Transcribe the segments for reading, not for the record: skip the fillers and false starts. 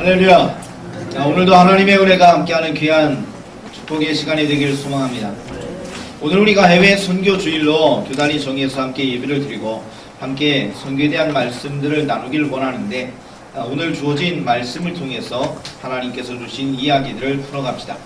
할렐루야. 오늘도 하나님의 은혜가 함께하는 귀한 축복의 시간이 되기를 소망합니다. 오늘 우리가 해외 선교 주일로 교단이 정해서 함께 예배를 드리고 함께 선교에 대한 말씀들을 나누기를 원하는데, 오늘 주어진 말씀을 통해서 하나님께서 주신 이야기들을 풀어갑시다.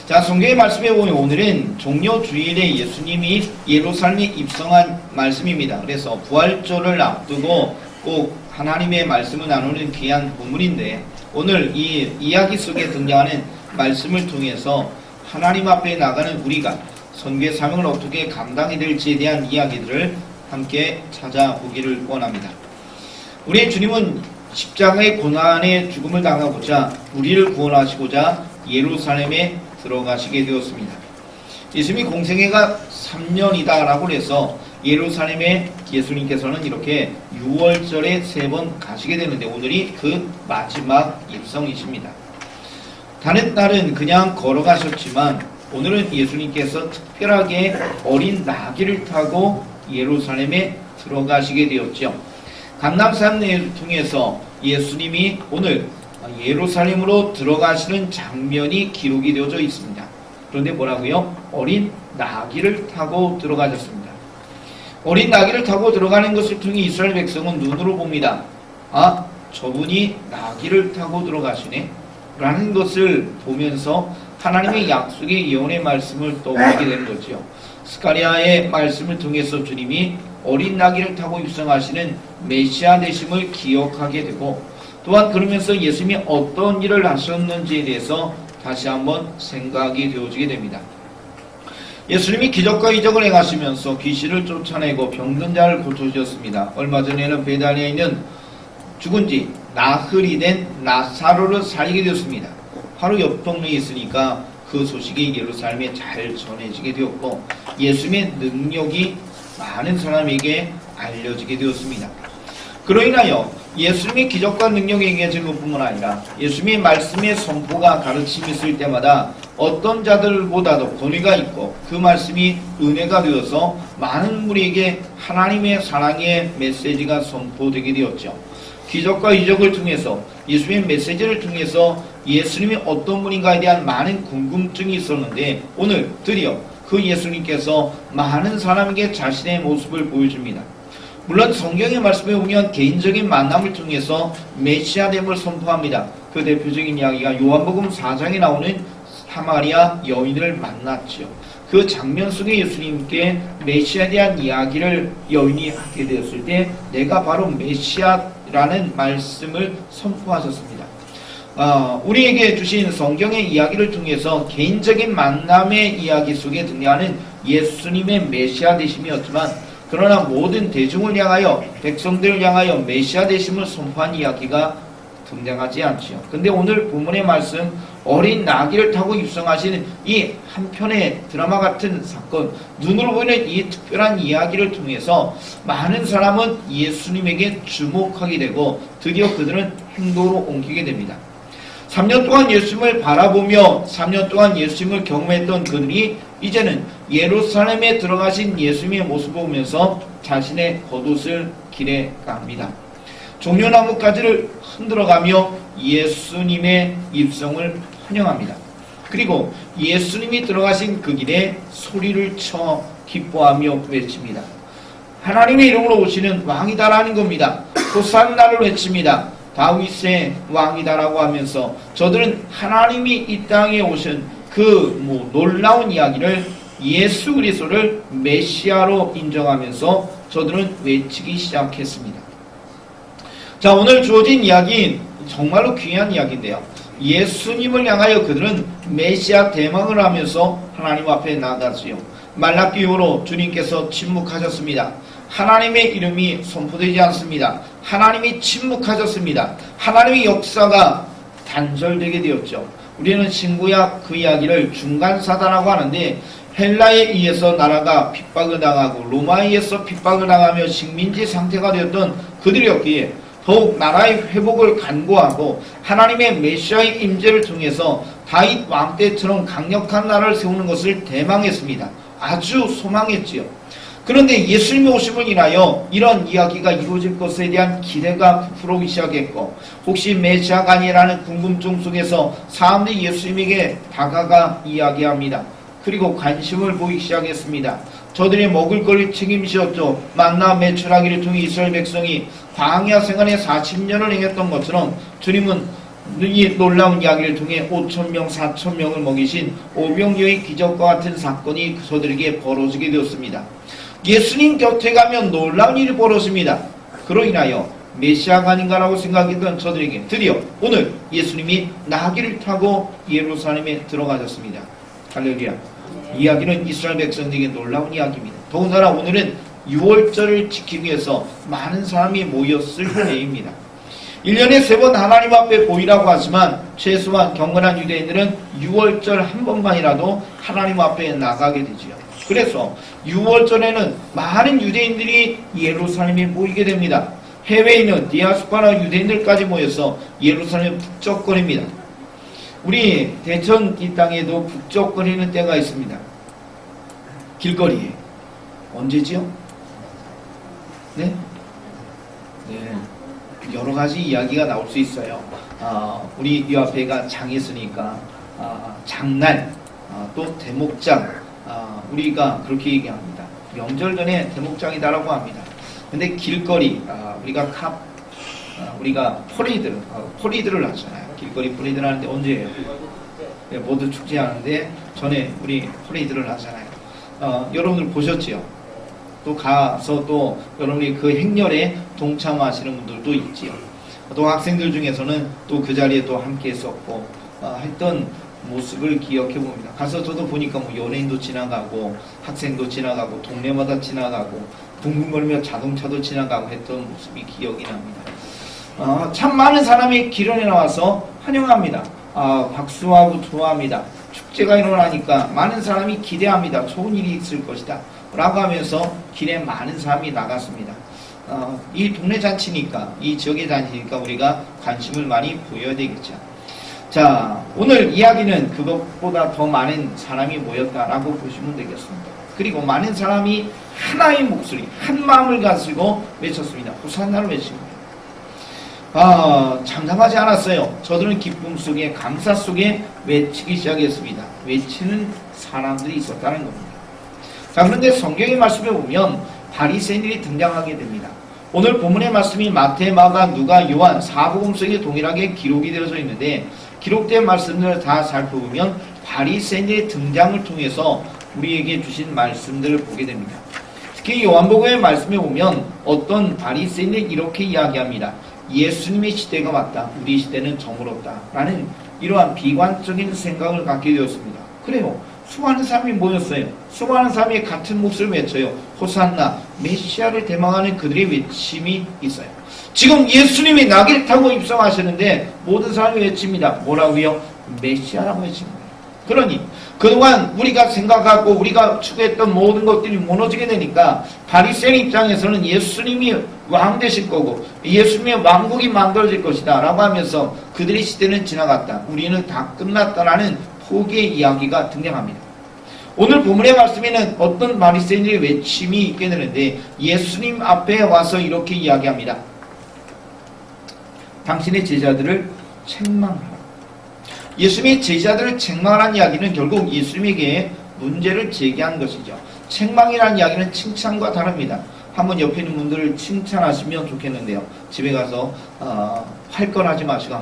자, 선교의 말씀에 보면 오늘은 종려 주일에 예수님이 예루살렘에 입성한 말씀입니다. 그래서 부활절을 앞두고 꼭 하나님의 말씀을 나누는 귀한 본문인데, 오늘 이 이야기 속에 등장하는 말씀을 통해서 하나님 앞에 나가는 우리가 선교의 사명을 어떻게 감당해야 될지에 대한 이야기들을 함께 찾아보기를 원합니다. 우리의 주님은 십자가의 고난의 죽음을 당하고자 우리를 구원하시고자 예루살렘에 들어가시게 되었습니다. 예수님이 공생애가 3년이다 라고 해서 예루살렘에 예수님께서는 이렇게 6월절에 3번 가시게 되는데, 오늘이 그 마지막 입성이십니다. 다른 날은 그냥 걸어가셨지만 오늘은 예수님께서 특별하게 어린 나귀를 타고 예루살렘에 들어가시게 되었죠. 감람산을 통해서 예수님이 오늘 예루살렘으로 들어가시는 장면이 기록이 되어져 있습니다. 그런데 뭐라고요? 어린 나귀를 타고 들어가셨습니다. 어린 나귀를 타고 들어가는 것을 통해 이스라엘 백성은 눈으로 봅니다. 아, 저분이 나귀를 타고 들어가시네 라는 것을 보면서 하나님의 약속의 예언의 말씀을 떠올리게 되는 거죠. 스가랴의 말씀을 통해서 주님이 어린 나귀를 타고 입성하시는 메시아 되심을 기억하게 되고, 또한 그러면서 예수님이 어떤 일을 하셨는지에 대해서 다시 한번 생각이 되어지게 됩니다. 예수님이 기적과 이적을 행하시면서 귀신을 쫓아내고 병든 자를 고쳐주셨습니다. 얼마 전에는 베다니아에 있는 죽은 지 나흘이 된 나사로를 살리게 되었습니다. 바로 옆 동네에 있으니까 그 소식이 예루살렘에 잘 전해지게 되었고, 예수님의 능력이 많은 사람에게 알려지게 되었습니다. 그로 인하여 예수님의 기적과 능력이 행해진 것뿐만 아니라 예수님의 말씀의 선포가 가르침이 있을 때마다 어떤 자들보다도 권위가 있고 그 말씀이 은혜가 되어서 많은 무리에게 하나님의 사랑의 메시지가 선포되게 되었죠. 기적과 이적을 통해서 예수님의 메시지를 통해서 예수님이 어떤 분인가에 대한 많은 궁금증이 있었는데, 오늘 드디어 그 예수님께서 많은 사람에게 자신의 모습을 보여줍니다. 물론 성경의 말씀에 보면 개인적인 만남을 통해서 메시아됨을 선포합니다. 그 대표적인 이야기가 요한복음 4장에 나오는 사마리아 여인을 만났죠. 그 장면 속에 예수님께 메시아에 대한 이야기를 여인이 하게 되었을 때 내가 바로 메시아라는 말씀을 선포하셨습니다. 우리에게 주신 성경의 이야기를 통해서 개인적인 만남의 이야기 속에 등장하는 예수님의 메시아 되심이었지만, 그러나 모든 대중을 향하여, 백성들을 향하여 메시아 되심을 선포한 이야기가 등장하지 않지요. 근데 오늘 본문의 말씀, 어린 나귀를 타고 입성하시는 이 한편의 드라마 같은 사건, 눈으로 보이는 이 특별한 이야기를 통해서 많은 사람은 예수님에게 주목하게 되고 드디어 그들은 행동으로 옮기게 됩니다. 3년 동안 예수님을 바라보며 3년 동안 예수님을 경험했던 그들이 이제는 예루살렘에 들어가신 예수님의 모습을 보면서 자신의 겉옷을 길에 갑니다. 종려나무가지를 흔들어가며 예수님의 입성을 환영합니다. 그리고 예수님이 들어가신 그 길에 소리를 쳐 기뻐하며 외칩니다. 하나님의 이름으로 오시는 왕이다라는 겁니다. 호산나를 외칩니다. 다윗의 왕이다라고 하면서 저들은 하나님이 이 땅에 오신 그 놀라운 이야기를, 예수 그리스도를 메시아로 인정하면서 저들은 외치기 시작했습니다. 자, 오늘 주어진 이야기는 정말로 귀한 이야기인데요. 예수님을 향하여 그들은 메시아 대망을 하면서 하나님 앞에 나갔지요. 말라기 이후로 주님께서 침묵하셨습니다. 하나님의 이름이 선포되지 않습니다. 하나님이 침묵하셨습니다. 하나님의 역사가 단절되게 되었죠. 우리는 신구약 그 이야기를 중간사다라고 하는데, 헬라에 의해서 나라가 핍박을 당하고 로마에 의해서 핍박을 당하며 식민지 상태가 되었던 그들이었기에 더욱 나라의 회복을 간구하고 하나님의 메시아의 임재를 통해서 다윗 왕 때처럼 강력한 나라를 세우는 것을 대망했습니다. 아주 소망했지요. 그런데 예수님의 오심을 인하여 이런 이야기가 이루어질 것에 대한 기대가 부풀어오기 시작했고, 혹시 메시아가 아니라는 궁금증 속에서 사람들이 예수님에게 다가가 이야기합니다. 그리고 관심을 보이기 시작했습니다. 저들이 먹을 것을 책임지었죠. 만나 매출하기를 통해 이스라엘 백성이 광야 생활에 40년을 행했던 것처럼 주님은 이 놀라운 이야기를 통해 5,000명, 4,000명을 먹이신 오병이어의 기적과 같은 사건이 저들에게 벌어지게 되었습니다. 예수님 곁에 가면 놀라운 일이 벌어집니다. 그로 인하여 메시아가 아닌가라고 생각했던 저들에게 드디어 오늘 예수님이 나귀를 타고 예루살렘에 들어가셨습니다. 할렐루야. 이야기는 이스라엘 백성들에게 놀라운 이야기입니다. 더군다나 오늘은 6월절을 지키기 위해서 많은 사람이 모였을 때입니다. 1년에 3번 하나님 앞에 보이라고 하지만 최소한 경건한 유대인들은 6월절 한 번만이라도 하나님 앞에 나가게 되지요. 그래서 6월절에는 많은 유대인들이 예루살렘에 모이게 됩니다. 해외에 있는 디아스포라 유대인들까지 모여서 예루살렘 북적거립니다. 우리 대천 이 땅에도 북적거리는 때가 있습니다. 길거리에. 언제지요? 네? 네. 여러 가지 이야기가 나올 수 있어요. 우리 이 앞에가 장했으니까 장날, 또 대목장, 우리가 그렇게 얘기합니다. 명절 전에 대목장이다라고 합니다. 근데 길거리, 우리가 퍼레이드를 하잖아요. 길거리 퍼레이드를 하는데 언제예요? 네, 모두 축제하는데 전에 우리 퍼레이드를 하잖아요. 여러분들 보셨지요? 또 가서 또 여러분이 그 행렬에 동참하시는 분들도 있지요. 또 학생들 중에서는 또 그 자리에 또 함께 했었고 했던 모습을 기억해 봅니다. 가서 저도 보니까 뭐 연예인도 지나가고 학생도 지나가고 동네마다 지나가고 붕붕거리며 자동차도 지나가고 했던 모습이 기억이 납니다. 참 많은 사람이 길원에 나와서 환영합니다. 박수하고 좋아합니다. 축제가 일어나니까 많은 사람이 기대합니다. 좋은 일이 있을 것이다 라고 하면서 길에 많은 사람이 나갔습니다. 이 동네 잔치니까, 이 지역의 잔치니까 우리가 관심을 많이 보여야 되겠죠. 자, 오늘 이야기는 그것보다 더 많은 사람이 모였다라고 보시면 되겠습니다. 그리고 많은 사람이 하나의 목소리, 한 마음을 가지고 외쳤습니다. 호산나를 외칩니다. 장담하지 않았어요. 저들은 기쁨 속에, 감사 속에 외치기 시작했습니다. 외치는 사람들이 있었다는 겁니다. 자, 그런데 성경의 말씀에 보면 바리새인들이 등장하게 됩니다. 오늘 본문의 말씀이 마태, 마가, 누가, 요한, 사복음 속에 동일하게 기록이 되어져 있는데 기록된 말씀들을 다 살펴보면 바리새인들의 등장을 통해서 우리에게 주신 말씀들을 보게 됩니다. 특히 요한복음의 말씀에 보면 어떤 바리새인들이 이렇게 이야기합니다. 예수님의 시대가 왔다. 우리 시대는 저물었다. 라는 이러한 비관적인 생각을 갖게 되었습니다. 그래요. 수많은 사람이 모였어요. 수많은 사람이 같은 몫을 외쳐요. 호산나, 메시아를 대망하는 그들의 외침이 있어요. 지금 예수님이 나귀를 타고 입성하시는데 모든 사람이 외칩니다. 뭐라고요? 메시아라고 외칩니다. 그러니 그동안 우리가 생각하고 우리가 추구했던 모든 것들이 무너지게 되니까 바리새인 입장에서는 예수님이 왕 되실 거고 예수님의 왕국이 만들어질 것이다 라고 하면서 그들의 시대는 지나갔다. 우리는 다 끝났다라는 포기의 이야기가 등장합니다. 오늘 본문의 말씀에는 어떤 바리새인들의 외침이 있게 되는데 예수님 앞에 와서 이렇게 이야기합니다. 당신의 제자들을 책망하라. 예수님의 제자들을 책망하라는 이야기는 결국 예수님에게 문제를 제기한 것이죠. 책망이라는 이야기는 칭찬과 다릅니다. 한번 옆에 있는 분들을 칭찬하시면 좋겠는데요. 집에 가서 활건하지 마시고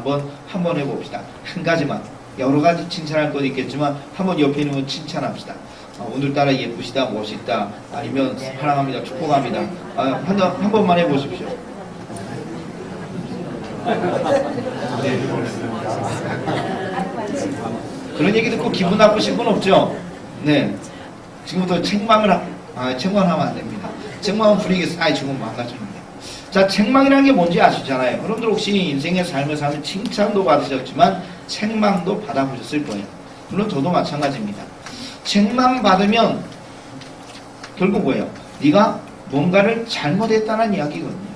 한번 해봅시다. 한 가지만. 여러 가지 칭찬할 것도 있겠지만 한번 옆에 있는 분 칭찬합시다. 오늘따라 예쁘시다, 멋있다, 아니면 사랑합니다, 축복합니다. 한 번만 해보십시오. 네. 그런 얘기 듣고 기분 나쁘신 분 없죠? 네. 지금부터 책망하면 안 됩니다. 책망은 불이겠어요. 지금 망가졌는데. 자, 책망이라는 게 뭔지 아시잖아요. 여러분들 혹시 인생의 삶을 살면 칭찬도 받으셨지만 책망도 받아보셨을 거예요. 물론 저도 마찬가지입니다. 책망 받으면 결국 뭐예요? 네가 뭔가를 잘못했다는 이야기거든요.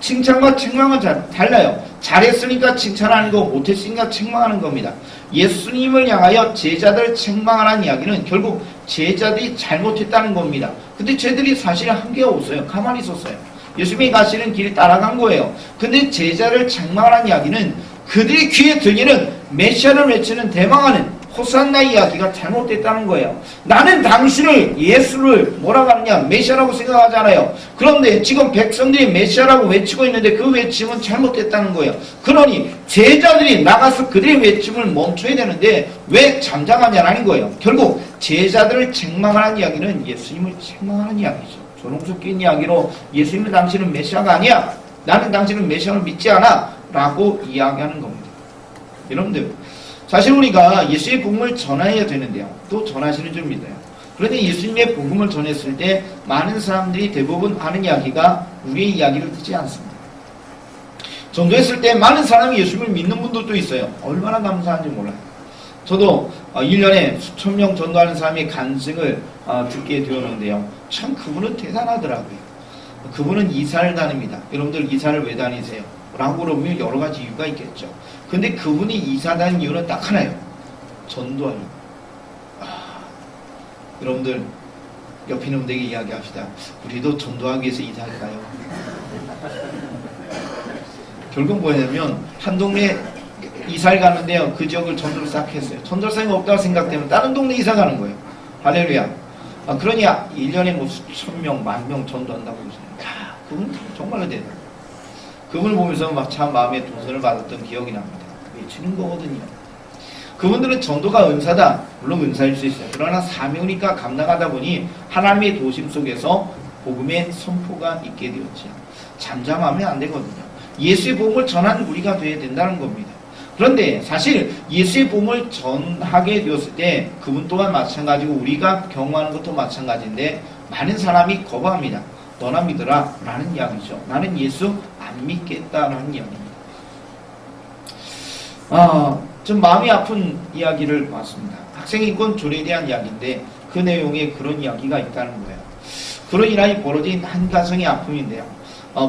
칭찬과 책망은 달라요. 잘했으니까 칭찬하는 거, 못했으니까 책망하는 겁니다. 예수님을 향하여 제자들 책망하라는 이야기는 결국 제자들이 잘못했다는 겁니다. 근데 쟤들이 사실 한계가 없어요. 가만히 있었어요. 예수님이 가시는 길을 따라간 거예요. 근데 제자를 책망하는 이야기는 그들의 귀에 들리는 메시아를 외치는 대망하는 호산나 이야기가 잘못됐다는 거예요. 나는 당신을 예수를 뭐라고 하느냐 메시아라고 생각하잖아요. 그런데 지금 백성들이 메시아라고 외치고 있는데 그 외침은 잘못됐다는 거예요. 그러니 제자들이 나가서 그들의 외침을 멈춰야 되는데 왜 잠잠하냐는 거예요. 결국 제자들을 책망하는 이야기는 예수님을 책망하는 이야기죠. 조롱스럽게 이야기로 예수님은 당신은 메시아가 아니야. 나는 당신은 메시아를 믿지 않아. 라고 이야기하는 겁니다. 여러분들 사실 우리가 예수의 복음을 전해야 되는데요. 또 전하시는 줄 믿어요. 그런데 예수님의 복음을 전했을 때 많은 사람들이 대부분 하는 이야기가 우리의 이야기를 듣지 않습니다. 전도했을 때 많은 사람이 예수님을 믿는 분들도 있어요. 얼마나 감사한지 몰라요. 저도 1년에 수천 명 전도하는 사람의 간증을 듣게 되었는데요. 참 그분은 대단하더라고요. 그분은 이사를 다닙니다. 여러분들 이사를 왜 다니세요? 라고 그러면 여러 가지 이유가 있겠죠. 근데 그분이 이사 다닌 이유는 딱 하나예요. 전도하려고. 여러분들 옆에 있는 분들에게 이야기합시다. 우리도 전도하기 위해서 이사할까요? 결국 뭐냐면 한 동네 이사를 가는데요. 그 지역을 전도를 싹 했어요. 전도사가 없다고 생각되면 다른 동네 이사 가는 거예요. 할렐루야. 그러니 1년에 뭐 수천 명, 만 명 전도한다고 그러잖아요. 그분 정말로 대단해요. 그분을 보면서 막 참 마음에 동선을 받았던 기억이 납니다. 외치는 거거든요. 그분들은 전도가 은사다. 물론 은사일 수 있어요. 그러나 사명이니까 감당하다 보니 하나님의 도심 속에서 복음의 선포가 있게 되었죠. 잠잠하면 안 되거든요. 예수의 복음을 전하는 우리가 되어야 된다는 겁니다. 그런데 사실 예수의 복음을 전하게 되었을 때 그분 또한 마찬가지고 우리가 경험하는 것도 마찬가지인데 많은 사람이 거부합니다. 너나 믿어라 라는 이야기죠. 나는 예수 안 믿겠다라는 이야기입니다. 좀 마음이 아픈 이야기를 봤습니다. 학생인권 조례에 대한 이야기인데 그 내용에 그런 이야기가 있다는 거예요. 그런 일이 벌어진 한 가정의 아픔인데요.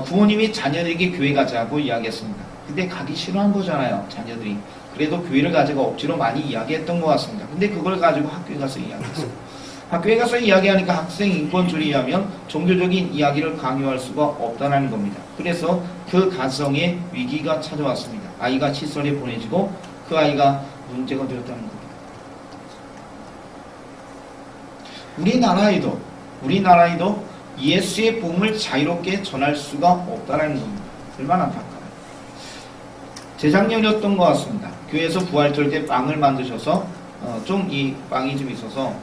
부모님이 자녀들에게 교회 가자고 이야기했습니다. 근데 가기 싫어한 거잖아요. 자녀들이. 그래도 교회를 가지고 억지로 많이 이야기했던 것 같습니다. 근데 그걸 가지고 학교에 가서 이야기했어요. 학교에 가서 이야기하니까 학생 인권조례에 의하면 종교적인 이야기를 강요할 수가 없다는 겁니다. 그래서 그 가정에 위기가 찾아왔습니다. 아이가 칫솔에 보내지고 그 아이가 문제가 되었다는 겁니다. 우리나라에도 예수의 복음을 자유롭게 전할 수가 없다는 겁니다. 얼마나 안타까워요. 재작년이었던 것 같습니다. 교회에서 부활절 때 빵을 만드셔서 좀 이 빵이 좀 있어서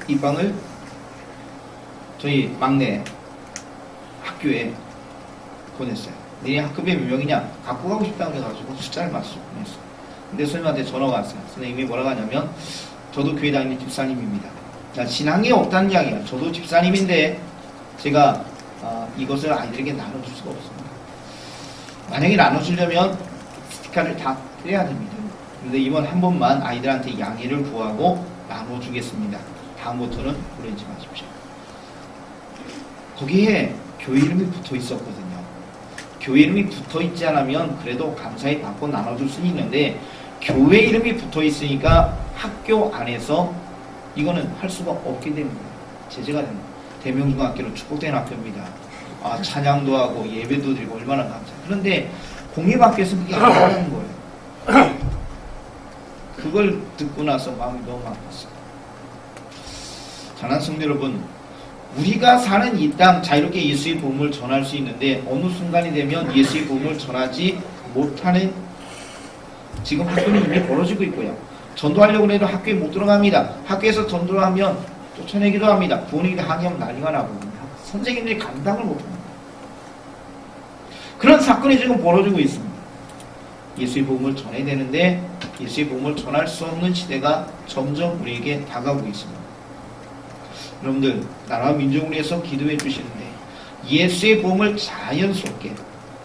이 빵을 저희 막내 학교에 보냈어요. 네 학급이 몇 명이냐? 갖고 가고 싶다고 해가지고 숫자를 맞춰서 보냈어요. 근데 선생님한테 전화가 왔어요. 선생님이 뭐라고 하냐면 저도 교회 다니는 집사님입니다. 자, 신앙이 없다는 이야기예요. 저도 집사님인데 제가 이것을 아이들에게 나눠줄 수가 없습니다. 만약에 나눠주려면 스티커를 다 떼야 됩니다. 근데 이번 한 번만 아이들한테 양해를 구하고 나눠주겠습니다. 다음부터는 그러지 마십시오. 거기에 교회 이름이 붙어 있었거든요. 교회 이름이 붙어 있지 않으면 그래도 감사히 받고 나눠줄 수는 있는데 교회 이름이 붙어 있으니까 학교 안에서 이거는 할 수가 없게 됩니다. 제재가 됩니다. 대명중학교는 축복된 학교입니다. 찬양도 하고 예배도 드리고 얼마나 감사해요. 그런데 공립학교에서 그게 안 하는 거예요. 그걸 듣고 나서 마음이 너무 아팠어요. 사랑하는 성도 여러분, 우리가 사는 이 땅 자유롭게 예수의 복음을 전할 수 있는데 어느 순간이 되면 예수의 복음을 전하지 못하는 지금 학교는 이미 벌어지고 있고요. 전도하려고 해도 학교에 못 들어갑니다. 학교에서 전도를 하면 쫓아내기도 합니다. 부모님이 항의하면 난리가 나고 선생님들이 감당을 못합니다. 그런 사건이 지금 벌어지고 있습니다. 예수의 복음을 전해야 되는데 예수의 복음을 전할 수 없는 시대가 점점 우리에게 다가오고 있습니다. 여러분들 나라와 민족을 위해서 기도해 주시는데 예수의 복음을 자연스럽게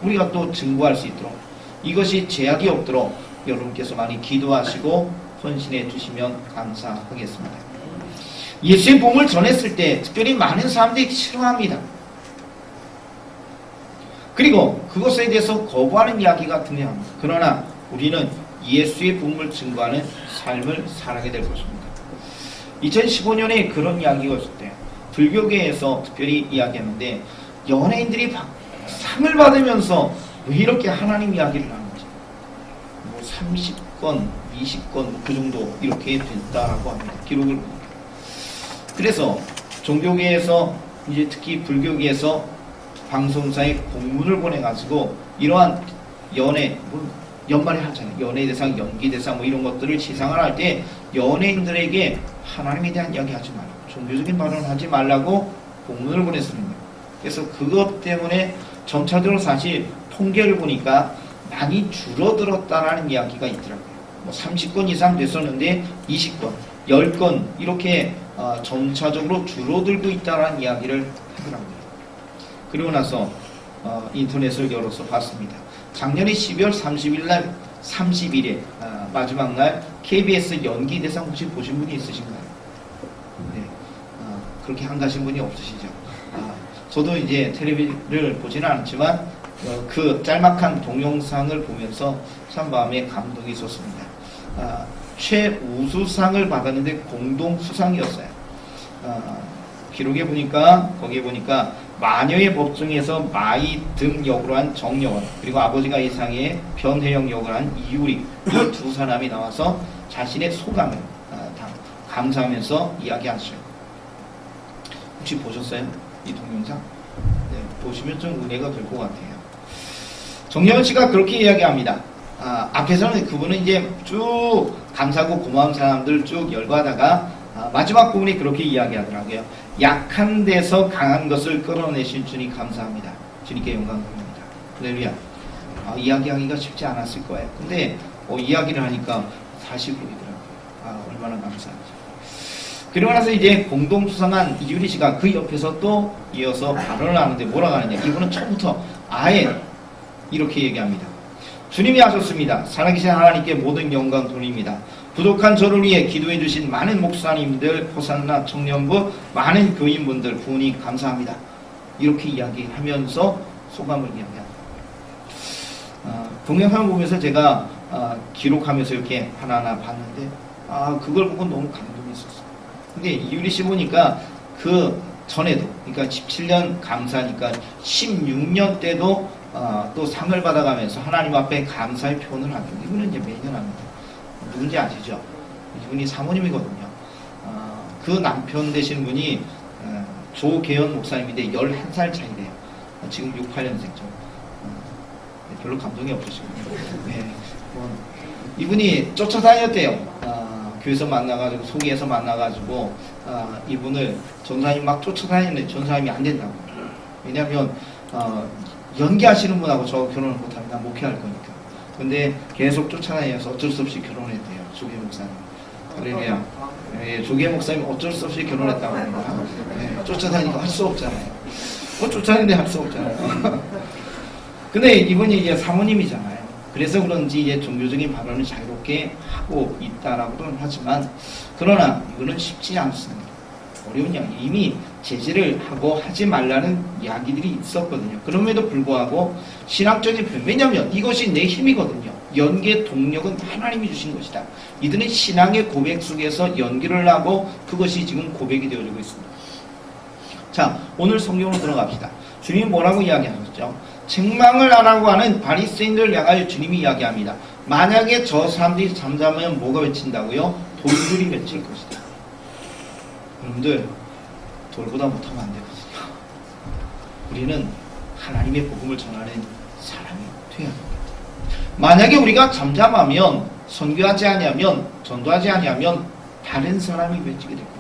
우리가 또 증거할 수 있도록 이것이 제약이 없도록 여러분께서 많이 기도하시고 헌신해 주시면 감사하겠습니다. 예수의 복음을 전했을 때 특별히 많은 사람들이 싫어합니다. 그리고 그것에 대해서 거부하는 이야기가 등장합니다. 그러나 우리는 예수의 복음을 증거하는 삶을 살아가게 될 것입니다. 2015년에 그런 이야기가 있었대요. 불교계에서 특별히 이야기하는데 연예인들이 상을 받으면서 왜 이렇게 하나님 이야기를 하는지 뭐 30건, 20건 그 정도 이렇게 됐다라고 합니다. 기록을 보니까. 그래서 종교계에서 이제 특히 불교계에서 방송사에 공문을 보내가지고 이러한 연애, 연말에 하잖아요. 연예대상, 연기대상 뭐 이런 것들을 시상을 할 때 연예인들에게 하나님에 대한 이야기 하지 말라고, 종교적인 발언을 하지 말라고 공문을 보냈습니다. 그래서 그것 때문에 점차적으로 사실 통계를 보니까 많이 줄어들었다라는 이야기가 있더라고요. 뭐 30건 이상 됐었는데 20건, 10건 이렇게 점차적으로 줄어들고 있다라는 이야기를 하더라고요. 그리고 나서 인터넷을 열어서 봤습니다. 작년에 12월 30일에 마지막 날 KBS 연기대상 혹시 보신 분이 있으신가요? 네, 그렇게 한가신 분이 없으시죠? 저도 이제 텔레비를 보지는 않지만 그 짤막한 동영상을 보면서 참 마음에 감동이 있었습니다. 최우수상을 받았는데 공동수상이었어요. 기록에 보니까 거기에 보니까 마녀의 법정에서 마이 등 역으로 한 정여원, 그리고 아버지가 이상의 변혜영 역을 한 이유리, 이 두 사람이 나와서 자신의 소감을 감사하면서 이야기하죠. 혹시 보셨어요? 이 동영상? 네, 보시면 좀 은혜가 될 것 같아요. 정여원 씨가 그렇게 이야기합니다. 앞에서는 그분은 이제 쭉 감사하고 고마운 사람들 쭉 열거하다가 마지막 부분이 그렇게 이야기하더라고요. 약한 데서 강한 것을 끌어내신 주님 감사합니다. 주님께 영광 돌립니다. 할렐루야. 이야기하기가 쉽지 않았을 거예요. 근데 이야기를 하니까 다시 보이더라고요. 얼마나 감사한지. 그리고 나서 이제 공동수상한 이유리 씨가 그 옆에서 또 이어서 발언을 하는데 뭐라고 하느냐. 이분은 처음부터 아예 이렇게 얘기합니다. 주님이 하셨습니다. 살아계신 하나님께 모든 영광 돌립니다. 부족한 저를 위해 기도해 주신 많은 목사님들, 호산나 청년부, 많은 교인분들 부은히 감사합니다. 이렇게 이야기하면서 소감을 이야기합니다. 동영상을 보면서 제가 기록하면서 이렇게 하나하나 봤는데 그걸 보고 너무 감동했었어요. 근데 이유리 씨 보니까 그 전에도, 그러니까 17년 감사니까 16년 때도 또 상을 받아가면서 하나님 앞에 감사의 표현을 합니다. 이분은 이제 매년 합니다. 누군지 아시죠? 이분이 사모님이거든요. 그 남편 되신 분이 조계현 목사님인데 11살 차이래요. 지금 68년생죠. 별로 감동이 없으시거든요. 네. 이분이 쫓아다녔대요. 교회에서 만나가지고, 소개해서 만나가지고, 이분을 전사님 막 쫓아다니는데 전사님이 안 된다고. 왜냐면, 연기하시는 분하고 저 결혼을 못합니다. 목회할 거니까. 근데 계속 쫓아다녀서 어쩔 수 없이 결혼했대요. 조계 목사님. 그러면 조계 목사님 어쩔 수 없이 결혼했다고 합니다. 쫓아다니니까 할 수 없잖아요. 쫓아다니는데 할 수 없잖아요. 근데 이분이 이제 사모님이잖아요. 그래서 그런지 이제 종교적인 발언을 자유롭게 하고 있다라고는 하지만, 그러나 이거는 쉽지 않습니다. 어려운 이야기. 이미 제재를 하고 하지 말라는 이야기들이 있었거든요. 그럼에도 불구하고 신학적인 표현, 왜냐하면 이것이 내 힘이거든요. 연기의 동력은 하나님이 주신 것이다. 이들은 신앙의 고백 속에서 연기를 하고 그것이 지금 고백이 되어지고 있습니다. 자, 오늘 성경으로 들어갑시다. 주님이 뭐라고 이야기하셨죠? 책망을 안 하고 하는 바리새인들을 향하여 주님이 이야기합니다. 만약에 저 사람들이 잠잠하면 뭐가 외친다고요? 돌들이 외칠 것이다. 여러분들, 돌보다 못하면 안 되거든요. 우리는 하나님의 복음을 전하는 사람이 되어야 합니다. 만약에 우리가 잠잠하면, 선교하지 아니하면, 전도하지 아니하면 다른 사람이 외치게 될 거예요.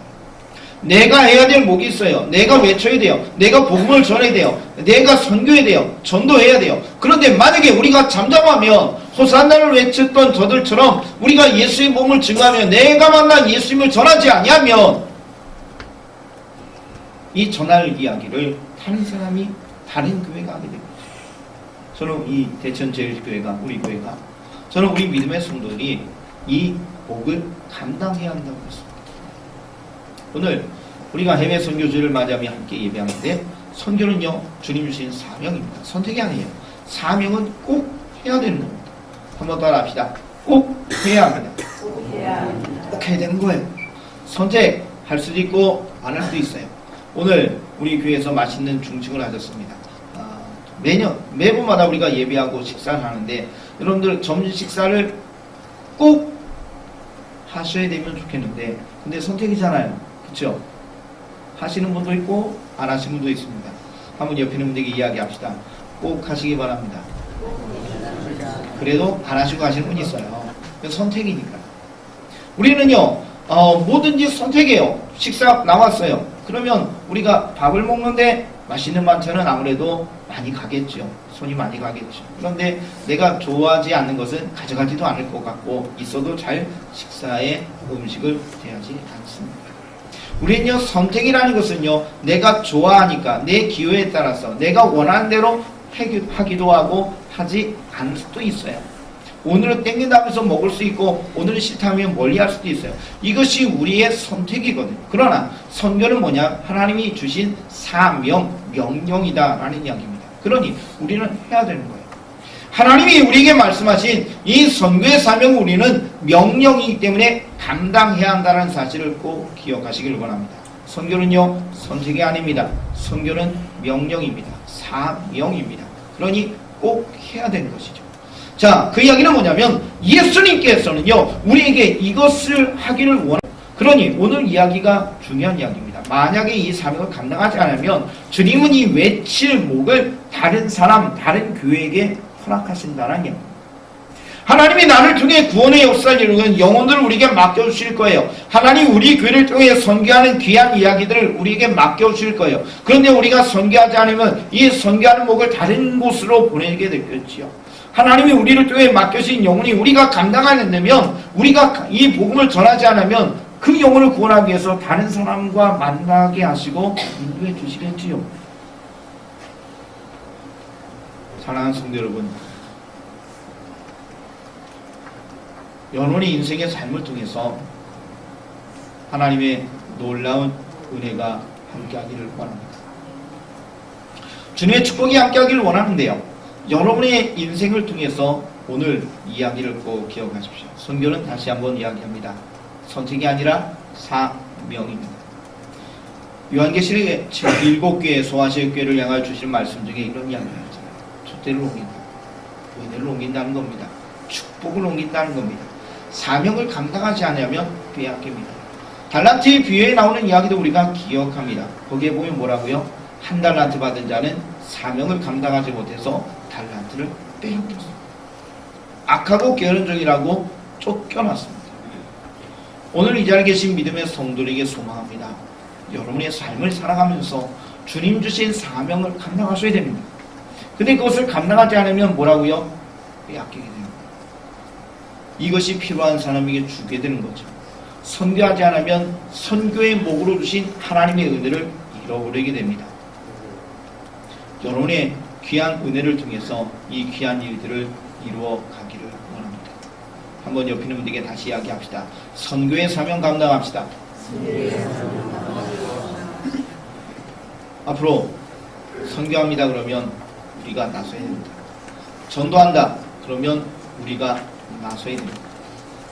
내가 해야 될 목이 있어요. 내가 외쳐야 돼요. 내가 복음을 전해야 돼요. 내가 선교해야 돼요. 전도해야 돼요. 그런데 만약에 우리가 잠잠하면 호산나를 외쳤던 저들처럼 우리가 예수의 몸을 증거하며 내가 만난 예수님을 전하지 아니하면 이 전할 이야기를 다른 사람이 다른 교회가 하게 됩니다. 저는 이 대천제일교회가, 우리 교회가, 저는 우리 믿음의 성도들이 이 복을 감당해야 한다고 했습니다. 오늘 우리가 해외 선교주를 맞이하며 함께 예배하는데, 선교는요 주님 주신 사명입니다. 선택이 아니에요. 사명은 꼭 해야 되는 겁니다. 한번 따라 합시다. 꼭 해야 합니다. 꼭 해야 되는 거예요. 선택. 할 수도 있고 안 할 수도 있어요. 오늘 우리 교회에서 맛있는 중식을 하셨습니다. 매번마다 우리가 예배하고 식사를 하는데 여러분들 점심 식사를 꼭 하셔야 되면 좋겠는데 근데 선택이잖아요. 그렇죠? 하시는 분도 있고 안 하시는 분도 있습니다. 한번 옆에 있는 분들에게 이야기합시다. 꼭 하시기 바랍니다. 그래도 안 하시고 하시는 분이 있어요. 선택이니까. 우리는요 뭐든지 선택해요. 식사 나왔어요. 그러면 우리가 밥을 먹는데 맛있는 반찬은 아무래도 많이 가겠죠. 손이 많이 가겠죠. 그런데 내가 좋아하지 않는 것은 가져가지도 않을 것 같고 있어도 잘 식사에 음식을 대하지 않습니다. 우리는요 선택이라는 것은요 내가 좋아하니까 내 기호에 따라서 내가 원하는 대로 하기도 하고 하지 않을 수도 있어요. 오늘은 땡긴다면서 먹을 수 있고 오늘은 싫다면 멀리할 수도 있어요. 이것이 우리의 선택이거든요. 그러나 선교는 뭐냐? 하나님이 주신 사명, 명령이다 라는 이야기입니다. 그러니 우리는 해야 되는 거예요. 하나님이 우리에게 말씀하신 이 선교의 사명은 우리는 명령이기 때문에 감당해야 한다는 사실을 꼭 기억하시길 원합니다. 선교는요 선택이 아닙니다. 선교는 명령입니다. 사명입니다. 그러니 꼭 해야 되는 것이죠. 자, 그 이야기는 뭐냐면 예수님께서는요 우리에게 이것을 하기를 원합니다. 그러니 오늘 이야기가 중요한 이야기입니다. 만약에 이 사명을 감당하지 않으면 주님은 이 외칠 목을 다른 사람, 다른 교회에게 허락하신다는 이야기입니다. 하나님이 나를 통해 구원의 역사를 이루는 영혼들을 우리에게 맡겨주실 거예요. 하나님 우리 교회를 통해 선교하는 귀한 이야기들을 우리에게 맡겨주실 거예요. 그런데 우리가 선교하지 않으면 이 선교하는 목을 다른 곳으로 보내게 되겠지요. 하나님이 우리를 통해 맡겨주신 영혼이 우리가 감당하지 않으면 우리가 이 복음을 전하지 않으면 그 영혼을 구원하기 위해서 다른 사람과 만나게 하시고 인도해 주시겠지요. 사랑하는 성도 여러분, 영혼의 인생의 삶을 통해서 하나님의 놀라운 은혜가 함께하기를 원합니다. 주님의 축복이 함께하기를 원하는데요. 여러분의 인생을 통해서 오늘 이야기를 꼭 기억하십시오. 선교는 다시 한번 이야기합니다. 선택이 아니라 사명입니다. 요한계시록의 7교회 소아시아교회를 향하여 주신 말씀 중에 이런 이야기가 있잖아요. 촛대를 옮긴다. 은혜를 옮긴다는 겁니다. 축복을 옮긴다는 겁니다. 사명을 감당하지 않으면 빼앗깁니다. 달란트의 비유에 나오는 이야기도 우리가 기억합니다. 거기에 보면 뭐라고요? 한 달란트 받은 자는 사명을 감당하지 못해서 달란트를 빼앗겼습니다. 악하고 게으른 종이라고 쫓겨났습니다. 오늘 이 자리에 계신 믿음의 성도에게 소망합니다. 여러분의 삶을 살아가면서 주님 주신 사명을 감당하셔야 됩니다. 근데 그것을 감당하지 않으면 뭐라고요? 빼앗기게 됩니다. 이것이 필요한 사람에게 주게 되는 거죠. 선교하지 않으면 선교의 목으로 주신 하나님의 은혜를 잃어버리게 됩니다. 여러분의 귀한 은혜를 통해서 이 귀한 일들을 이루어 가기를 원합니다. 한번 옆에 있는 분들에게 다시 이야기합시다. 선교의 사명 감당합시다. 앞으로 선교합니다 그러면 우리가 나서야 됩니다. 전도한다 그러면 우리가 나서야 됩니다.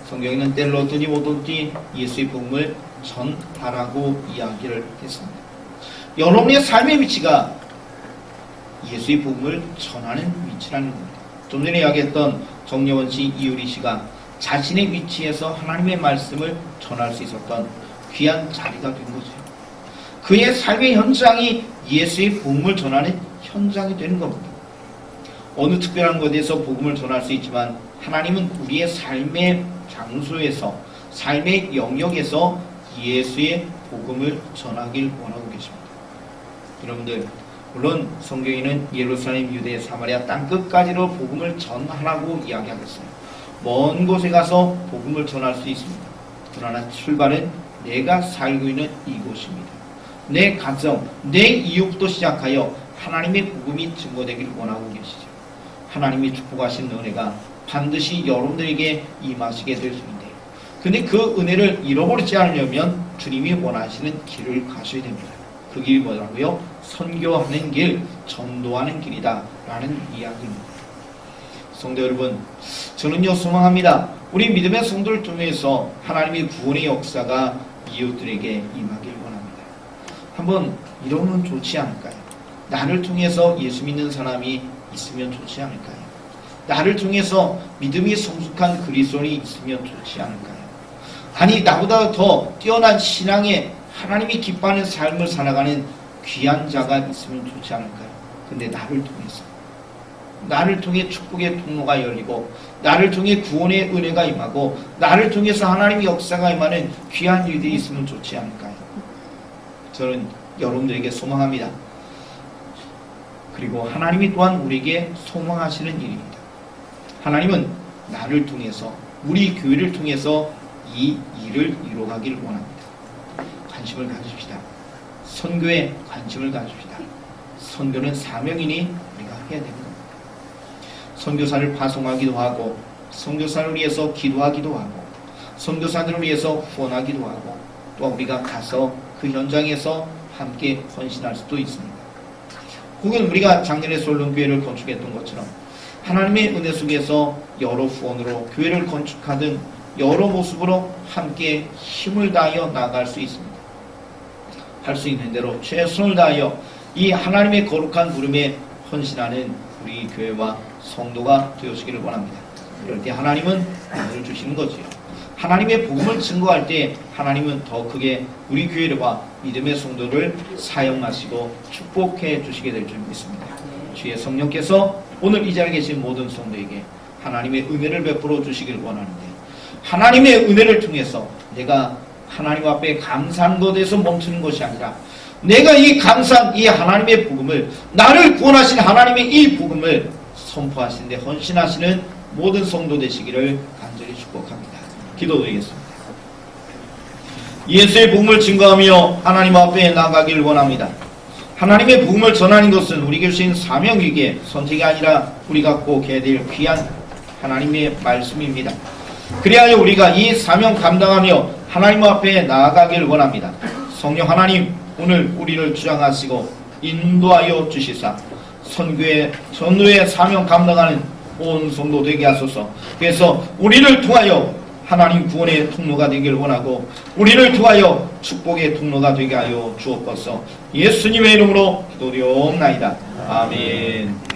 성경에는 때를 얻든지 못 얻든지 예수의 복음을 전하라고 이야기를 했습니다. 여러분의 삶의 위치가 예수의 복음을 전하는 위치라는 겁니다. 좀 전에 이야기했던 정여원 씨, 이유리 씨가 자신의 위치에서 하나님의 말씀을 전할 수 있었던 귀한 자리가 된 거죠. 그의 삶의 현장이 예수의 복음을 전하는 현장이 되는 겁니다. 어느 특별한 곳에서 복음을 전할 수 있지만 하나님은 우리의 삶의 장소에서 삶의 영역에서 예수의 복음을 전하길 원하고 계십니다. 여러분들 물론 성경에는 예루살렘, 유대, 사마리아 땅끝까지로 복음을 전하라고 이야기하겠어요. 먼 곳에 가서 복음을 전할 수 있습니다. 그러나 출발은 내가 살고 있는 이곳입니다. 내 가정, 내 이웃부터 시작하여 하나님의 복음이 증거되길 원하고 계시죠. 하나님이 축복하신 은혜가 반드시 여러분들에게 임하시게 될 수 있는데요. 근데 그 은혜를 잃어버리지 않으려면 주님이 원하시는 길을 가셔야 됩니다. 그 길이 뭐라고요? 선교하는 길, 전도하는 길이다 라는 이야기입니다. 성도 여러분, 저는요 소망합니다. 우리 믿음의 성도를 통해서 하나님의 구원의 역사가 이웃들에게 임하길 원합니다. 한번 이러면 좋지 않을까요? 나를 통해서 예수 믿는 사람이 있으면 좋지 않을까요? 나를 통해서 믿음이 성숙한 그리스도인이 있으면 좋지 않을까요? 아니, 나보다 더 뛰어난 신앙에 하나님이 기뻐하는 삶을 살아가는 귀한 자가 있으면 좋지 않을까요? 근데 나를 통해 축복의 통로가 열리고, 나를 통해 구원의 은혜가 임하고, 나를 통해서 하나님의 역사가 임하는 귀한 일들이 있으면 좋지 않을까요? 저는 여러분들에게 소망합니다. 그리고 하나님이 또한 우리에게 소망하시는 일입니다. 하나님은 나를 통해서, 우리 교회를 통해서 이 일을 이루어가길 원합니다. 관심을 가집시다. 선교에 관심을 가집시다. 선교는 사명이니 우리가 해야 됩니다. 선교사를 파송하기도 하고, 선교사를 위해서 기도하기도 하고, 선교사들을 위해서 후원하기도 하고, 또 우리가 가서 그 현장에서 함께 헌신할 수도 있습니다. 혹은 우리가 작년에 솔론교회를 건축했던 것처럼 하나님의 은혜 속에서 여러 후원으로 교회를 건축하든 여러 모습으로 함께 힘을 다하여 나아갈 수 있습니다. 할 수 있는 대로 최선을 다하여 이 하나님의 거룩한 부름에 헌신하는 우리 교회와 성도가 되어주기를 원합니다. 이럴 때 하나님은 은혜를 주시는 거지요. 하나님의 복음을 증거할 때 하나님은 더 크게 우리 교회와 믿음의 성도를 사용하시고 축복해 주시게 될 줄 믿습니다. 주의 성령께서 오늘 이 자리에 계신 모든 성도에게 하나님의 은혜를 베풀어 주시길 원하는데, 하나님의 은혜를 통해서 내가 하나님 앞에 감사한 것에서 멈추는 것이 아니라, 내가 이 감사한 이 하나님의 복음을, 나를 구원하신 하나님의 이 복음을 선포하시는 데 헌신하시는 모든 성도 되시기를 간절히 축복합니다. 기도드리겠습니다. 예수의 복음을 증거하며 하나님 앞에 나가길 원합니다. 하나님의 복음을 전하는 것은 우리에게 주신 사명이기에 선택이 아니라 우리가 꼭 해야 될 귀한 하나님의 말씀입니다. 그리하여 우리가 이 사명 감당하며 하나님 앞에 나아가길 원합니다. 성령 하나님, 오늘 우리를 주장하시고 인도하여 주시사 선교의 전도의 사명 감당하는 온 성도 되게 하소서. 그래서 우리를 통하여 하나님 구원의 통로가 되길 원하고, 우리를 통하여 축복의 통로가 되게 하여 주옵소서. 예수님의 이름으로 기도드리옵나이다. 아멘.